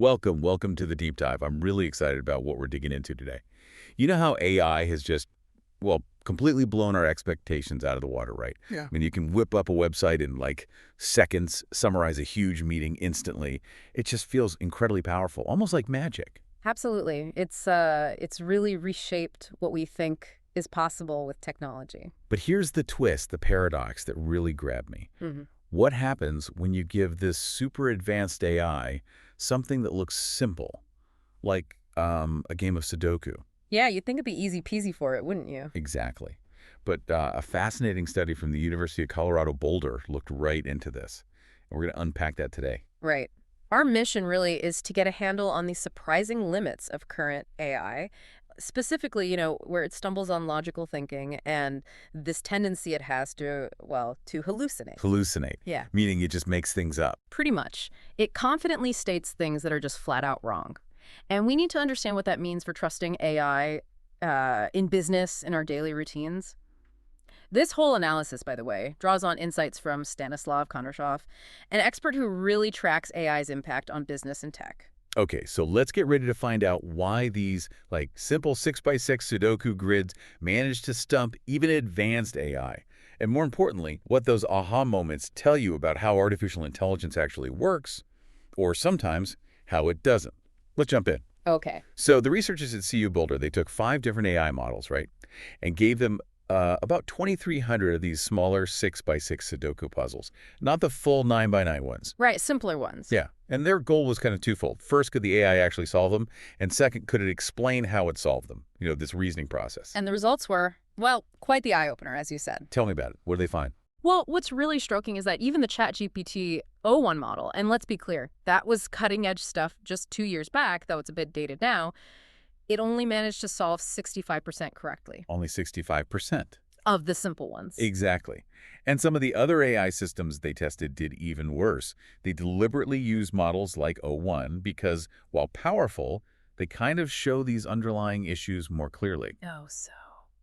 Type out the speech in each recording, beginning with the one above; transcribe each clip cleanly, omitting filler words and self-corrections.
Welcome to the deep dive. I'm really excited about what we're digging into today. You know how AI has just, completely blown our expectations out of the water, right? Yeah. I mean, you can whip up a website in like seconds, summarize a huge meeting instantly. It just feels incredibly powerful, almost like magic. Absolutely. It's really reshaped what we think is possible with technology. But here's the twist, the paradox that really grabbed me. hmm What happens when you give this super advanced AI something that looks simple, like a game of Sudoku? Yeah, you'd think it'd be easy peasy for it, wouldn't you? Exactly. But a fascinating study from the University of Colorado Boulder looked right into this. And we're going to unpack that today. Right. Our mission really is to get a handle on the surprising limits of current AI, specifically, where it stumbles on logical thinking and this tendency it has to hallucinate. Hallucinate. Yeah. Meaning it just makes things up. Pretty much. It confidently states things that are just flat out wrong. And we need to understand what that means for trusting AI in business, in our daily routines. This whole analysis, by the way, draws on insights from Stanislav Kondrashov, an expert who really tracks AI's impact on business and tech. Okay, so let's get ready to find out why these simple 6x6 Sudoku grids manage to stump even advanced AI. And more importantly, what those aha moments tell you about how artificial intelligence actually works, or sometimes how it doesn't. Let's jump in. Okay. So the researchers at CU Boulder, they took 5 different AI models, right, and gave them about 2,300 of these smaller 6x6 Sudoku puzzles, not the full 9x9 ones. Right, simpler ones. Yeah, and their goal was kind of twofold. First, could the AI actually solve them? And second, could it explain how it solved them? This reasoning process. And the results were, quite the eye-opener, as you said. Tell me about it. What did they find? Well, what's really striking is that even the ChatGPT O1 model, and let's be clear, that was cutting-edge stuff just 2 years back, though it's a bit dated now, it only managed to solve 65% correctly. Only 65%. Of the simple ones. Exactly. And some of the other AI systems they tested did even worse. They deliberately used models like O1 because, while powerful, they kind of show these underlying issues more clearly. Oh, so.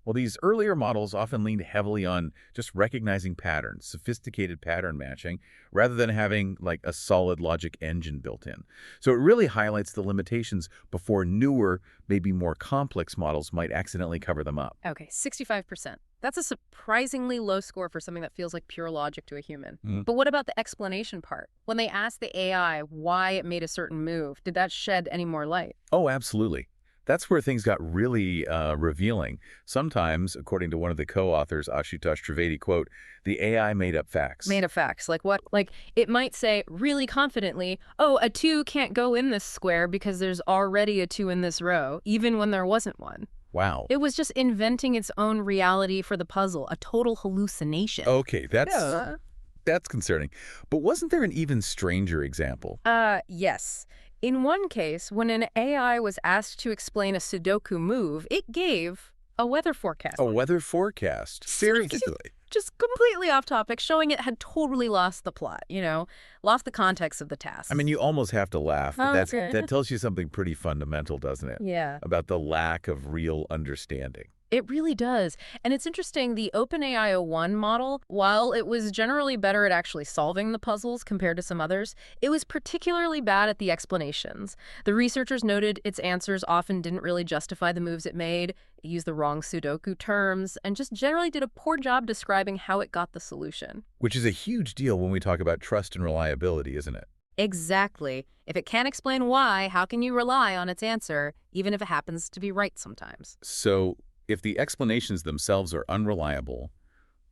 Well, these earlier models often leaned heavily on just recognizing patterns, sophisticated pattern matching, rather than having a solid logic engine built in. So it really highlights the limitations before newer, maybe more complex models might accidentally cover them up. Okay, 65%. That's a surprisingly low score for something that feels like pure logic to a human. But what about the explanation part? When they asked the AI why it made a certain move, did that shed any more light? Oh, absolutely. That's where things got really revealing. Sometimes, according to one of the co-authors, Ashutosh Trivedi, quote, the AI made up facts. Made up facts. Like what? Like it might say really confidently, oh, a 2 can't go in this square because there's already a 2 in this row, even when there wasn't one. Wow. It was just inventing its own reality for the puzzle, a total hallucination. Okay, that's concerning. But wasn't there an even stranger example? Yes. In one case, when an AI was asked to explain a Sudoku move, it gave a weather forecast. A weather forecast? Seriously? Just completely off topic, showing it had totally lost the plot, lost the context of the task. I mean, you almost have to laugh, but Okay. that tells you something pretty fundamental, doesn't it? Yeah. About the lack of real understanding. It really does. And it's interesting, the OpenAI O1 model, while it was generally better at actually solving the puzzles compared to some others, it was particularly bad at the explanations. The researchers noted its answers often didn't really justify the moves it made, it used the wrong Sudoku terms, and just generally did a poor job describing how it got the solution. Which is a huge deal when we talk about trust and reliability, isn't it? Exactly. If it can't explain why, how can you rely on its answer, even if it happens to be right sometimes? So, if the explanations themselves are unreliable,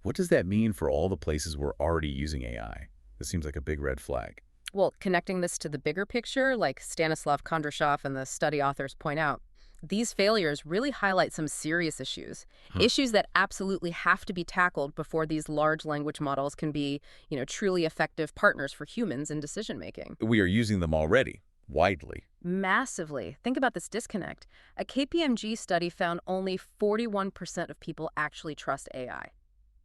what does that mean for all the places we're already using AI? This seems like a big red flag. Well, connecting this to the bigger picture, like Stanislav Kondrashov and the study authors point out, these failures really highlight some serious issues. Issues that absolutely have to be tackled before these large language models can be, truly effective partners for humans in decision-making. We are using them already, widely. Massively. Think about this disconnect. A KPMG study found only 41% of people actually trust AI.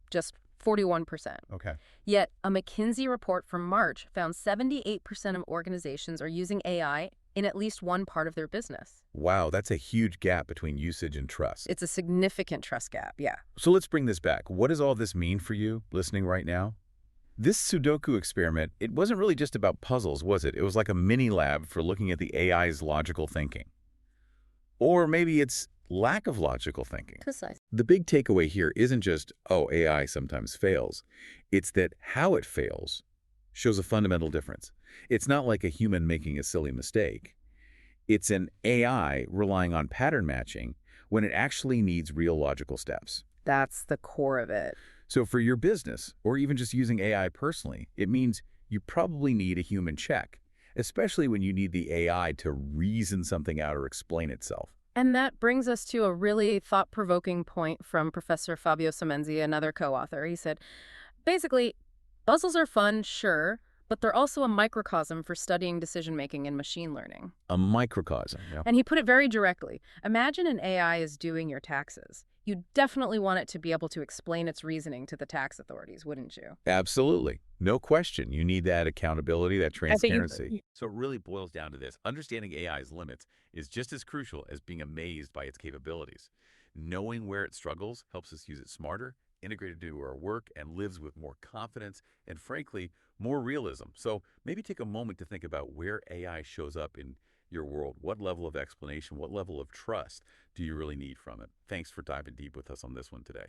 Just 41%. Okay. Yet, a McKinsey report from March found 78% of organizations are using AI in at least one part of their business. Wow, that's a huge gap between usage and trust. It's a significant trust gap, yeah. So let's bring this back. What does all this mean for you listening right now? This Sudoku experiment, it wasn't really just about puzzles, was it? It was like a mini lab for looking at the AI's logical thinking. Or maybe it's lack of logical thinking. Precisely. The big takeaway here isn't just, oh, AI sometimes fails. It's that how it fails shows a fundamental difference. It's not like a human making a silly mistake. It's an AI relying on pattern matching when it actually needs real logical steps. That's the core of it. So for your business, or even just using AI personally, it means you probably need a human check, especially when you need the AI to reason something out or explain itself. And that brings us to a really thought-provoking point from Professor Fabio Semenzi, another co-author. He said, basically, puzzles are fun, sure, but they're also a microcosm for studying decision-making and machine learning. A microcosm, yeah. And he put it very directly. Imagine an AI is doing your taxes. You definitely want it to be able to explain its reasoning to the tax authorities, wouldn't you? Absolutely. No question. You need that accountability, that I think transparency. So it really boils down to this. Understanding AI's limits is just as crucial as being amazed by its capabilities. Knowing where it struggles helps us use it smarter, integrate it into our work, and lives with more confidence and, frankly, more realism. So maybe take a moment to think about where AI shows up in your world. What level of explanation, what level of trust do you really need from it? Thanks for diving deep with us on this one today.